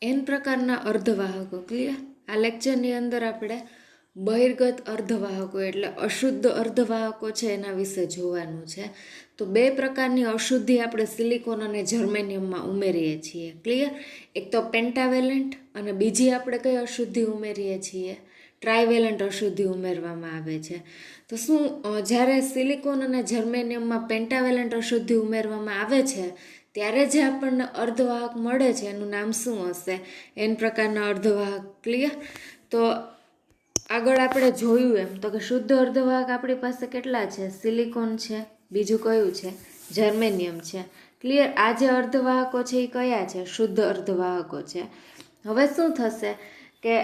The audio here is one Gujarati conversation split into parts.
એન પ્રકારના અર્ધવાહકો. ક્લિયર? આ લેક્ચરની અંદર આપણે બહિર્ગત અર્ધવાહકો એટલે અશુદ્ધ અર્ધવાહકો છે એના વિશે જોવાનું છે. તો બે પ્રકારની અશુદ્ધિ આપણે સિલિકોન અને જર્મેનિયમમાં ઉમેરીએ છીએ. ક્લિયર? એક તો પેન્ટાવેલેન્ટ અને બીજી આપણે કઈ અશુદ્ધિ ઉમેરીએ છીએ? ટ્રાયવેલેન્ટ અશુદ્ધિ ઉમેરવામાં આવે છે. તો શું જ્યારે સિલિકોન અને જર્મેનિયમમાં પેન્ટાવેલેન્ટ અશુદ્ધિ ઉમેરવામાં આવે છે ત્યારે જે આપણને અર્ધવાહક મળે છે એનું નામ શું હશે? એન પ્રકારના અર્ધવાહક. ક્લિયર? તો આગળ આપણે જોયું એમ તો કે શુદ્ધ અર્ધવાહક આપણી પાસે કેટલા છે? સિલિકોન છે, બીજું કયું છે? જર્મેનિયમ છે. ક્લિયર? આ જે અર્ધવાહકો છે એ કયા છે? શુદ્ધ અર્ધવાહકો છે. હવે શું થશે કે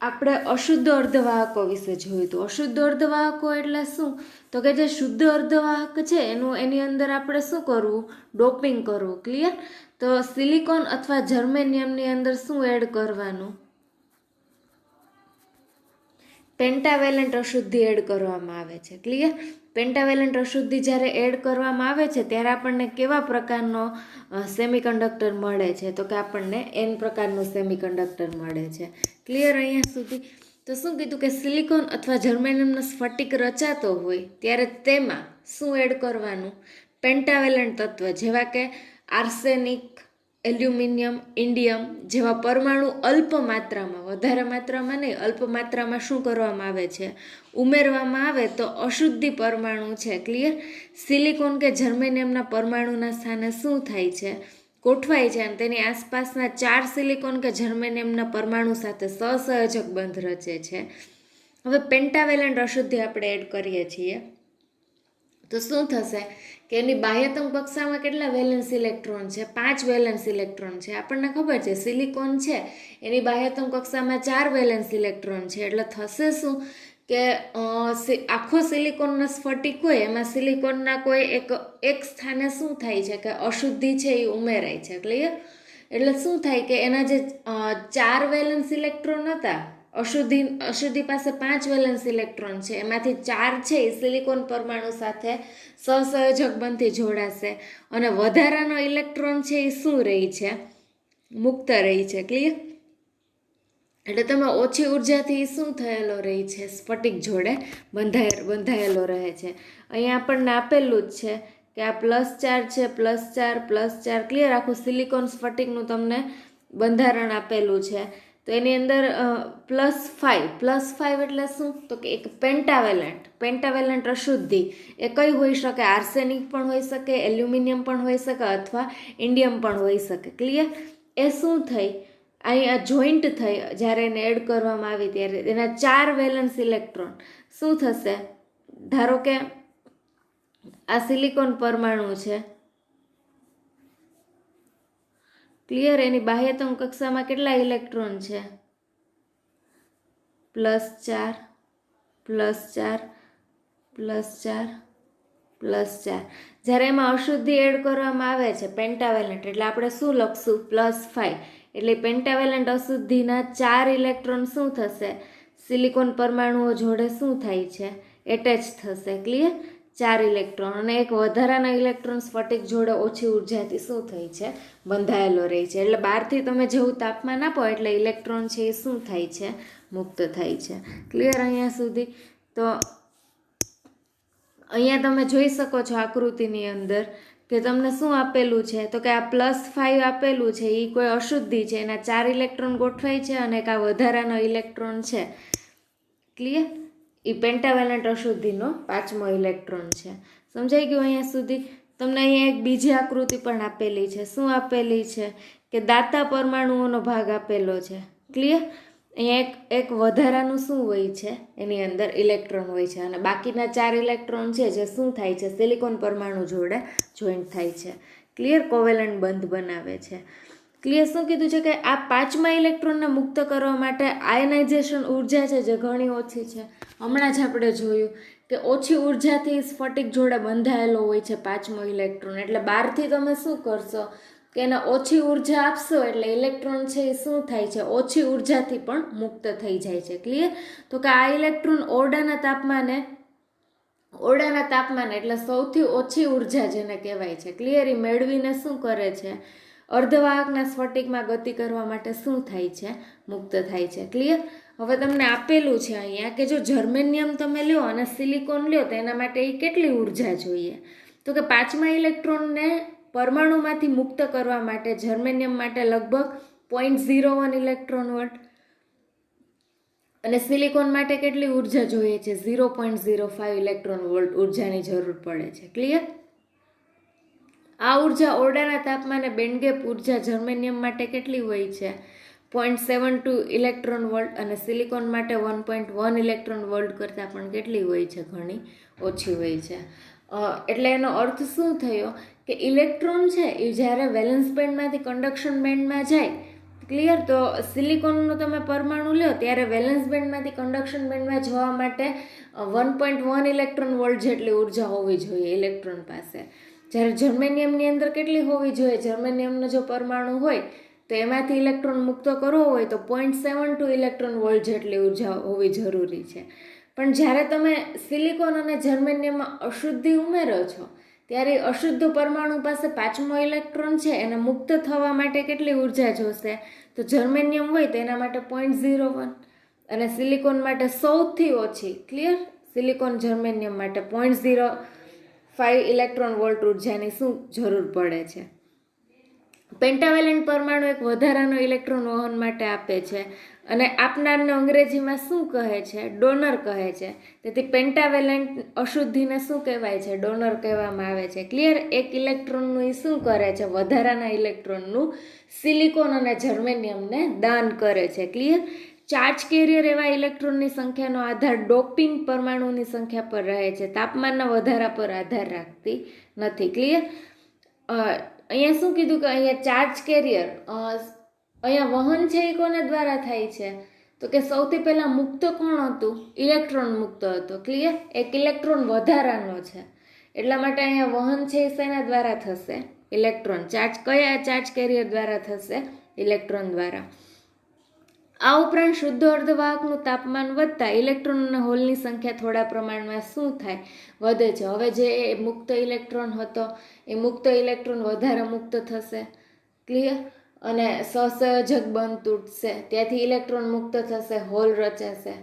આપણે અશુદ્ધ અર્ધવાહકો વિશે જોયું. તો અશુદ્ધ અર્ધવાહકો એટલે શું? તો કે જે શુદ્ધ અર્ધવાહક છે એની અંદર આપણે શું કરવું? ડોપિંગ કરવું. ક્લિયર? તો સિલિકોન અથવા જર્મેનિયમની અંદર શું એડ કરવાનું? પેન્ટાવેલેન્ટ અશુદ્ધિ એડ કરવામાં આવે છે. ક્લિયર? પેન્ટાવેલેન્ટ અશુદ્ધિ જ્યારે એડ કરવામાં આવે છે ત્યારે આપણને કેવા પ્રકારનો સેમિકન્ડક્ટર મળે છે? તો કે આપણને એન પ્રકારનું સેમિકન્ડક્ટર મળે છે. ક્લિયર અહીંયા સુધી? તો શું કીધું કે સિલિકોન અથવા જર્મેનિયમનો સ્ફટિક રચાતો હોય ત્યારે તેમાં શું એડ કરવાનું? પેન્ટાવેલેન્ટ તત્વ જેવા કે આર્સેનિક, એલ્યુમિનિયમ, ઇન્ડિયમ જેવા પરમાણુ અલ્પ માત્રામાં, વધારે માત્રામાં નહીં, અલ્પ માત્રામાં શું કરવામાં આવે છે? ઉમેરવામાં આવે તો અશુદ્ધિ પરમાણુ છે. ક્લિયર? સિલિકોન કે જર્મેનિયમના પરમાણુના સ્થાને શું થાય છે? ગોઠવાય છે અને તેની આસપાસના 4 સિલિકોન કે જર્મેનિયમના પરમાણુ સાથે સહસંયોજક બંધ રચે છે. હવે પેન્ટાવેલેન્ટ અશુદ્ધિ આપણે એડ કરીએ છીએ તો શું થશે કે એની બાહ્યતમ કક્ષામાં કેટલા વેલેન્સ ઇલેક્ટ્રોન છે? 5 વેલેન્સ ઇલેક્ટ્રોન છે. આપણને ખબર છે સિલિકોન છે એની બાહ્યતમ કક્ષામાં 4 વેલેન્સ ઇલેક્ટ્રોન છે. એટલે થશે શું કે આખો સિલિકોનનો સ્ફટિક હોય એમાં સિલિકોનના કોઈ એક સ્થાને શું થાય છે કે અશુદ્ધિ છે એ ઉમેરાય છે. ક્લિયર? એટલે શું થાય કે એના જે 4 વેલેન્સ ઇલેક્ટ્રોન હતા, અશુદ્ધિ પાસે 5 વેલેન્સ ઇલેક્ટ્રોન છે, એમાંથી 4 છે એ સિલિકોન પરમાણુ સાથે સહસંયોજક બંધથી જોડાશે અને વધારાનો ઇલેક્ટ્રોન છે એ શું રહી છે? મુક્ત રહી છે. ક્લિયર? એટલે તમે ઓછી ઉર્જાથી શું થયેલો રહી છે? સ્ફટિક જોડે બંધાયેલો રહે છે. અહીંયા આપણને આપેલું જ છે કે આ +4 છે, +4, +4. ક્લિયર? આખું સિલિકોન સ્ફટિકનું તમને બંધારણ આપેલું છે. તો એની અંદર +5 એટલે શું? તો કે એક પેન્ટાવેલેન્ટ અશુદ્ધિ એ કઈ હોઈ શકે? આર્સેનિક પણ હોઈ શકે, એલ્યુમિનિયમ પણ હોઈ શકે અથવા ઇન્ડિયમ પણ હોઈ શકે. ક્લિયર? એ શું થઈ? અહીંયા જોઈન્ટ થઈ જ્યારે એને એડ કરવામાં આવી ત્યારે એના 4 વેલેન્સ ઇલેક્ટ્રોન શું થશે? ધારો કે આ સિલિકોન પરમાણુ છે. ક્લિયર? એની બાહ્યતમ કક્ષામાં કેટલા ઇલેક્ટ્રોન છે? +4, +4, +4, +4. જ્યારે એમાં અશુદ્ધિ એડ કરવામાં આવે છે પેન્ટાવેલેન્ટ એટલે આપણે શું લખશું? +5. એટલે પેન્ટાવેલેન્ટ અશુદ્ધિના 4 ઇલેક્ટ્રોન શું થશે? સિલિકોન પરમાણુઓ જોડે શું થાય છે? એટેચ થશે. ક્લિયર? 4 ઇલેક્ટ્રોન અને એક વધારાના ઇલેક્ટ્રોન સ્ફટિક જોડે ઓછી ઉર્જાથી શું થઈ છે? બંધાયેલો રહે છે. એટલે બહારથી તમે જેવું તાપમાન આપો એટલે ઇલેક્ટ્રોન છે એ શું થાય છે? મુક્ત થાય છે. ક્લિયર અહીંયા સુધી? તો અહીંયા તમે જોઈ શકો છો આકૃતિની અંદર કે તમને શું આપેલું છે? તો કે આ +5 આપેલું છે એ કોઈ અશુદ્ધિ છે, એના 4 ઇલેક્ટ્રોન ગોઠવાય છે અને એક આ વધારાનો ઇલેક્ટ્રોન છે. ક્લિયર? એ પેન્ટાવેલેન્ટ અશુદ્ધિનો 5મો ઇલેક્ટ્રોન છે. સમજાઈ ગયું અહીંયા સુધી? તમને અહીંયા એક બીજી આકૃતિ પણ આપેલી છે. શું આપેલી છે? કે દાતા પરમાણુઓનો ભાગ આપેલો છે. ક્લિયર? અહીંયા એક વધારાનું શું હોય છે? એની અંદર ઇલેક્ટ્રોન હોય છે અને બાકીના 4 ઇલેક્ટ્રોન છે જે શું થાય છે? સિલિકોન પરમાણુ જોડે જોઈન્ટ થાય છે. ક્લિયર? કોવેલેન્ટ બંધ બનાવે છે. ક્લિયર? શું કીધું છે કે આ 5મા ઇલેક્ટ્રોનને મુક્ત કરવા માટે આયનાઇઝેશન ઉર્જા છે જે ઘણી ઓછી છે. હમણાં જ આપણે જોયું કે ઓછી ઉર્જાથી સ્ફટિક જોડે બંધાયેલો હોય છે 5મો ઇલેક્ટ્રોન. એટલે બહારથી તમે શું કરશો કે એને ઓછી ઉર્જા આપશો એટલે ઇલેક્ટ્રોન છે એ શું થાય છે? ઓછી ઉર્જાથી પણ મુક્ત થઈ જાય છે. ક્લિયર? તો કે આ ઇલેક્ટ્રોન ઓરડાના તાપમાને એટલે સૌથી ઓછી ઉર્જા જેને કહેવાય છે. ક્લિયર? એ મેળવીને શું કરે છે? અર્ધવાહકના સ્ફટિકમાં ગતિ કરવા માટે શું થાય છે? મુક્ત થાય છે. ક્લિયર? હવે તમને આપેલું છે અહીંયા કે જો જર્મેનિયમ તમે લ્યો અને સિલિકોન લ્યો તો એના માટે એ કેટલી ઉર્જા જોઈએ? તો કે 5મા ઇલેક્ટ્રોનને પરમાણુમાંથી મુક્ત કરવા માટે જર્મેનિયમ માટે લગભગ 0.01 ઇલેક્ટ્રોન વોલ્ટ અને સિલિકોન માટે કેટલી ઉર્જા જોઈએ છે? 0.05 ઇલેક્ટ્રોન વોલ્ટ ઉર્જાની જરૂર પડે છે. ક્લિયર? આ ઉર્જા ઓરડાના તાપમાને બેન્ડગેપ ઉર્જા જર્મેનિયમ માટે કેટલી હોય છે? 0.72 ઇલેક્ટ્રોન વોલ્ટ અને સિલિકોન માટે 1.1 ઇલેક્ટ્રોન વોલ્ટ કરતાં પણ કેટલી હોય છે? ઘણી ઓછી હોય છે. એટલે એનો અર્થ શું થયો કે ઇલેક્ટ્રોન છે એ જ્યારે વેલેન્સ બેન્ડમાંથી કન્ડક્શન બેન્ડમાં જાય, ક્લિયર, તો સિલિકોનનું તમે પરમાણુ લો ત્યારે વેલેન્સ બેન્ડમાંથી કન્ડક્શન બેન્ડમાં જવા માટે 1.1 ઇલેક્ટ્રોન વોલ્ટ જેટલી ઉર્જા હોવી જોઈએ ઇલેક્ટ્રોન પાસે. જ્યારે જર્મેનિયમની અંદર કેટલી હોવી જોઈએ? જર્મેનિયમનો જો પરમાણુ હોય તો એમાંથી ઇલેક્ટ્રોન મુક્ત કરવો હોય તો 0.72 ઇલેક્ટ્રોન વોલ્ટ જેટલી ઉર્જા હોવી જરૂરી છે. પણ જ્યારે તમે સિલિકોન અને જર્મેનિયમમાં અશુદ્ધિ ઉમેરો છો ત્યારે અશુદ્ધ પરમાણુ પાસે 5મો ઇલેક્ટ્રોન છે એને મુક્ત થવા માટે કેટલી ઉર્જા જોશે? તો જર્મેનિયમ હોય તો એના માટે 0.01 અને સિલિકોન માટે સૌથી ઓછી, ક્લિયર, સિલિકોન જર્મેનિયમ માટે 0.05 ઇલેક્ટ્રોન વોલ્ટ ઉર્જાની શું જરૂર પડે છે? પેન્ટાવેલેન્ટ પરમાણુ એક વધારાનો ઇલેક્ટ્રોન વહન માટે આપે છે અને આપનારને અંગ્રેજીમાં શું કહે છે? ડોનર કહે છે. તેથી પેન્ટાવેલેન્ટ અશુદ્ધિને શું કહેવાય છે? ડોનર કહેવામાં આવે છે. ક્લિયર? એક ઇલેક્ટ્રોનનું એ શું કરે છે? વધારાના ઇલેક્ટ્રોનનું સિલિકોન અને જર્મેનિયમને દાન કરે છે. ક્લિયર? ચાર્જ કેરિયર એવા ઇલેક્ટ્રોનની સંખ્યાનો આધાર ડોપિંગ પરમાણુની સંખ્યા પર રહે છે, તાપમાનના વધારા પર આધાર રાખતી નથી. ક્લિયર? અહીંયા શું કીધું કે અહીંયા ચાર્જ કેરિયર, અહીંયા વહન છે એ કોને દ્વારા થાય છે? તો કે સૌથી પહેલા મુક્ત કોણ હતું? ઇલેક્ટ્રોન મુક્ત હતો. ક્લિયર? એક ઇલેક્ટ્રોન વધારાનો છે એટલા માટે અહીંયા વહન છે એ શેના દ્વારા થશે? ઇલેક્ટ્રોન. કયા ચાર્જ કેરિયર દ્વારા થશે? ઇલેક્ટ્રોન દ્વારા. આ ઉપરાંત શુદ્ધ અર્ધવાહકનું તાપમાન વધતા ઇલેક્ટ્રોન અને હોલની સંખ્યા થોડા પ્રમાણમાં શું થાય? વધે છે. હવે જે મુક્ત ઇલેક્ટ્રોન હતો એ મુક્ત ઇલેક્ટ્રોન વધારે મુક્ત થશે. ક્લિયર? અને સહસંયોજક બંધ તૂટશે, ત્યાંથી ઇલેક્ટ્રોન મુક્ત થશે, હોલ રચાશે.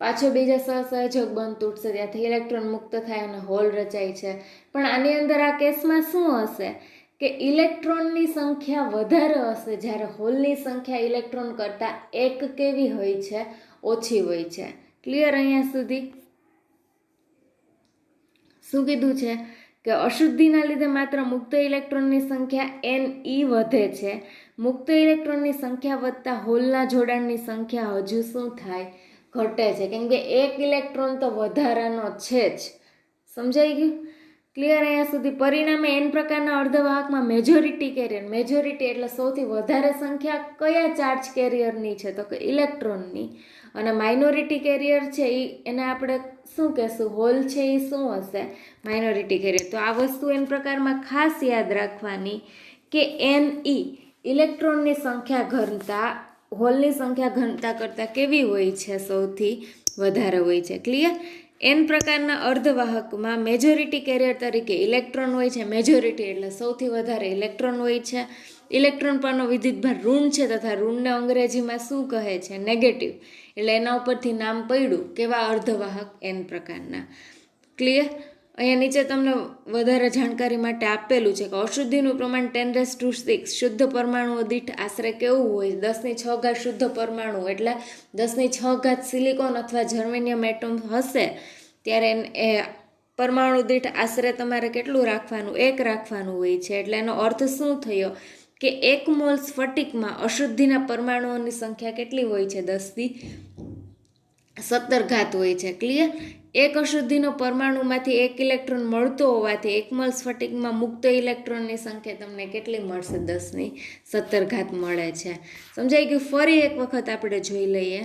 પાછો બીજા સહસંયોજક બંધ તૂટશે, ત્યાંથી ઇલેક્ટ્રોન મુક્ત થાય અને હોલ રચાય છે. પણ આની અંદર આ કેસમાં શું હશે કે ઇલેક્ટ્રોનની સંખ્યા વધારે હશે જ્યારે હોલની સંખ્યા ઇલેક્ટ્રોન કરતાં એક કેવી હોય છે? ઓછી હોય છે. ક્લિયર? અહીંયા સુધી શું કીધું છે કે અશુદ્ધિના લીધે માત્ર મુક્ત ઇલેક્ટ્રોનની સંખ્યા Ne વધે છે. મુક્ત ઇલેક્ટ્રોનની સંખ્યા વધતા હોલના જોડાણની સંખ્યા હજુ શું થાય? ઘટે છે. કેમ કે એક ઇલેક્ટ્રોન તો વધારાનો છે જ. સમજાઈ ગયું? ક્લિયર? અહીંયા સુધી. પરિણામે n પ્રકારના અર્ધવાહકમાં મેજોરિટી કેરિયર, મેજોરિટી એટલે સૌથી વધારે સંખ્યા કયા ચાર્જ કેરિયરની છે? તો કે ઇલેક્ટ્રોનની. અને માઇનોરિટી કેરિયર છે એને આપણે શું કહેશું? હોલ છે એ શું હશે? Minority career. તો આ વસ્તુ n પ્રકારમાં ખાસ યાદ રાખવાની કે Ne ઇલેક્ટ્રોનની સંખ્યા ઘનતા હોલની સંખ્યા ઘનતા કરતાં કેવી હોય છે? સૌથી વધારે હોય છે. ક્લિયર? n પ્રકારના અર્ધવાહકમાં મેજોરિટી કેરિયર તરીકે ઇલેક્ટ્રોન હોય છે. મેજોરિટી એટલે સૌથી વધારે ઇલેક્ટ્રોન હોય છે. ઇલેક્ટ્રોન પરનો વિદ્યુતભાર ઋણ છે તથા ઋણને અંગ્રેજીમાં શું કહે છે? નેગેટિવ. એટલે એના ઉપરથી નામ પડ્યું કેવા અર્ધવાહક? n પ્રકારના. ક્લિયર? અહીંયા નીચે તમને વધારે જાણકારી માટે આપેલું છે કે અશુદ્ધિનું પ્રમાણ 10⁶ શુદ્ધ પરમાણુઓ દીઠ આશરે કેવું હોય? 10⁶ શુદ્ધ પરમાણુ એટલે 10⁶ સિલિકોન અથવા જર્મેનિયમ એટમ હશે ત્યારે એ પરમાણુ દીઠ આશરે તમારે કેટલું રાખવાનું? 1 રાખવાનું હોય છે. એટલે એનો અર્થ શું થયો કે 1 મોલ સ્ફટિકમાં અશુદ્ધિના પરમાણુઓની સંખ્યા કેટલી હોય છે? 10⁻17 હોય છે. ક્લિયર? એક અશુદ્ધિનો પરમાણુમાંથી 1 ઇલેક્ટ્રોન મળતો હોવાથી 1 મોલ સ્ફટિકમાં મુક્ત ઇલેક્ટ્રોનની સંખ્યા તમને કેટલી મળશે? 10⁻17 મળે છે. સમજાઈ ગયું? ફરી એક વખત આપણે જોઈ લઈએ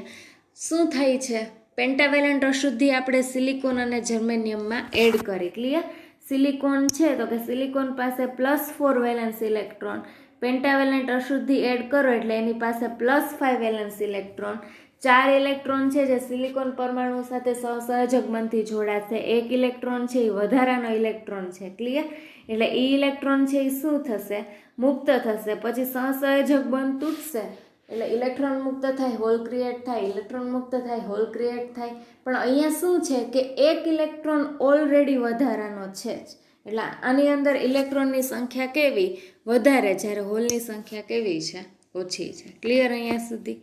શું થાય છે. પેન્ટાવેલેન્ટ અશુદ્ધિ આપણે સિલિકોન અને જર્મેનિયમમાં એડ કરી. ક્લિયર? સિલિકોન છે તો કે સિલિકોન પાસે +4 વેલેન્સ ઇલેક્ટ્રોન, પેન્ટાવેલેન્ટ અશુદ્ધિ એડ કરો એટલે એની પાસે +5 વેલેન્સ ઇલેક્ટ્રોન. 4 ઇલેક્ટ્રોન છે જે સિલિકોન પરમાણુ સાથે સહસંયોજક બંધથી જોડાશે. 1 ઇલેક્ટ્રોન છે એ વધારાનો ઇલેક્ટ્રોન છે. ક્લિયર? એટલે એ ઇલેક્ટ્રોન છે એ શું થશે, મુક્ત થશે. પછી સહસંયોજક બંધ તૂટશે એટલે ઇલેક્ટ્રોન મુક્ત થાય, હોલ ક્રિએટ થાય, ઇલેક્ટ્રોન મુક્ત થાય, હોલ ક્રિએટ થાય. પણ અહીંયા શું છે કે એક ઇલેક્ટ્રોન ઓલરેડી વધારાનો છે જ, એટલે આની અંદર ઇલેક્ટ્રોનની સંખ્યા કેવી, વધારે, જ્યારે હોલની સંખ્યા કેવી છે, ઓછી છે. ક્લિયર અહીંયા સુધી?